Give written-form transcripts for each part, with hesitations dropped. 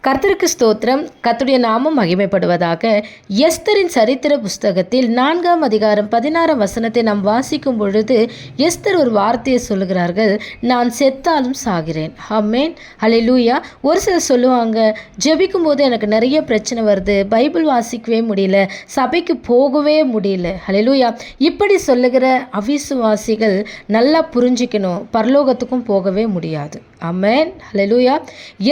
கர்த்தருக்கு ஸ்தோத்திரம். கர்த்தருடைய நாமம் மகிமைப்படுவதாக. எஸ்தரின் சரித்திர புஸ்தகத்தில் 4ஆம் அதிகாரம் 16ஆம் வசனத்தை நாம் வாசிக்கும் பொழுது எஸ்தர் ஒரு வார்த்தையை சொல்லுகிறார்கள், நான் செத்தாலும் சாகிறேன். ஆமென், ஹல்லேலூயா. ஒரு சிலர் சொல்லுவாங்க, ஜெபிக்கும் போது எனக்கு நிறைய பிரச்சனை வருது, பைபிள் வாசிக்கவே முடியல, சபைக்கு போகவே முடியல. ஹல்லேலூயா. இப்படி சொல்லுகிற அவிசுவாசிகள் நல்லா புரிஞ்சிக்கணும், பரலோகத்துக்கும் போகவே முடியாது. ஆமென், ஹல்லேலூயா.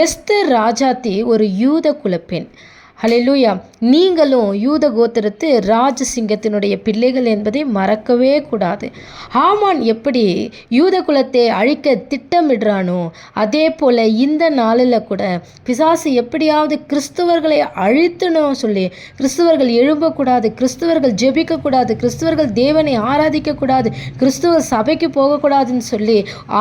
எஸ்தர் ராஜாத்தி ஒரு யூத குலப்பெண். ஹல்லேலூயா. நீங்களும் யூத கோத்திரத்து ராஜசிங்கத்தினுடைய பிள்ளைகள் என்பதை மறக்கவே கூடாது. ஆமான் எப்படி யூத குலத்தை அழிக்க திட்டமிடுறானோ அதே போல் இந்த நாளில் கூட பிசாசு எப்படியாவது கிறிஸ்துவர்களை அழித்தணும் சொல்லி, கிறிஸ்துவர்கள் எழும்பக்கூடாது, கிறிஸ்துவர்கள் ஜெபிக்கக்கூடாது, கிறிஸ்துவர்கள் தேவனை ஆராதிக்கக்கூடாது, கிறிஸ்துவ சபைக்கு போகக்கூடாதுன்னு சொல்லி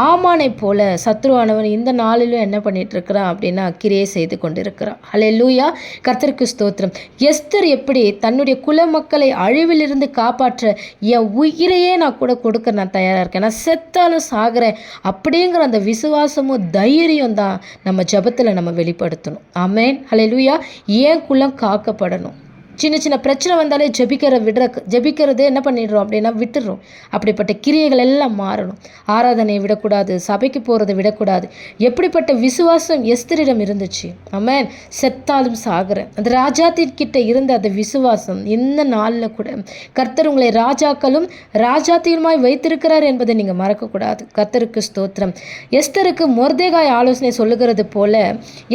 ஆமானை போல சத்ருவானவன் இந்த நாளிலும் என்ன பண்ணிட்டு இருக்கிறான் அப்படின்னா கிரியை செய்து கொண்டிருக்கிறான். ஹல்லேலூயா. கர்த்தருக்கு ஸ்தோத்திரம். எஸ்தர் எப்படி தன்னுடைய குல மக்களை அழிவிலிருந்து காப்பாற்ற என் உயிரையே நான் கூட கொடுக்க நான் தயாராக இருக்கேன், நான் செத்தாலும் சாகிறேன் அப்படிங்கிற அந்த விசுவாசமும் தைரியம் தான் நம்ம ஜெபத்தில் நம்ம வெளிப்படுத்தணும். ஆமென், ஹல்லேலூயா. ஏன் குலம் காக்கப்படணும். சின்ன சின்ன பிரச்சனை வந்தாலே ஜெபிக்கிறதே என்ன பண்ணிடுறோம் அப்படின்னா விட்டுடுறோம். அப்படிப்பட்ட கிரியைகள் எல்லாம் மாறணும். ஆராதனையை விடக்கூடாது, சபைக்கு போகிறத விடக்கூடாது. எப்படிப்பட்ட விசுவாசம் எஸ்தரிடம் இருந்துச்சு. ஆமென். செத்தாலும் சாகிறேன், அந்த ராஜாத்தின்கிட்ட இருந்த அந்த விசுவாசம் இந்த நாளில் கூட கர்த்தர் உங்களை ராஜாக்களும் ராஜாத்தியுமாய் வைத்திருக்கிறார் என்பதை நீங்கள் மறக்கக்கூடாது. கர்த்தருக்கு ஸ்தோத்திரம். எஸ்தருக்கு மொர்தெகாய் ஆலோசனை சொல்லுகிறது போல,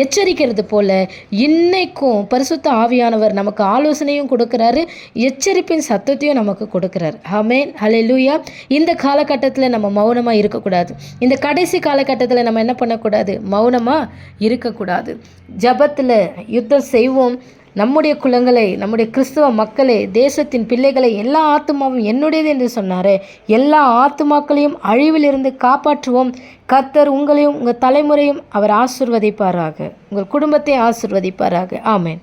எச்சரிக்கிறது போல இன்னைக்கும் பரிசுத்த ஆவியானவர் நமக்கு ஆலோசனையும் கொடுக்கிறாரு, எச்சரிப்பின் சத்தத்தையும் நமக்கு கொடுக்கிறார். ஆமென், ஹல்லேலூயா. இந்த காலகட்டத்தில் நம்ம மௌனமாக இருக்கக்கூடாது. இந்த கடைசி காலகட்டத்தில் நம்ம என்ன பண்ணக்கூடாது, மௌனமாக இருக்கக்கூடாது. ஜபத்தில் யுத்தம் செய்வோம். நம்முடைய குலங்களை, நம்முடைய கிறிஸ்துவ மக்களை, தேசத்தின் பிள்ளைகளை, எல்லா ஆத்துமாவும் என்னுடையது என்று சொன்னாரே, எல்லா ஆத்துமாக்களையும் அழிவிலிருந்து காப்பாற்றுவோம். கர்த்தர் உங்களையும் உங்கள் தலைமுறையும் அவர் ஆசீர்வதிப்பாராக, உங்கள் குடும்பத்தை ஆசீர்வதிப்பாராக. ஆமென்.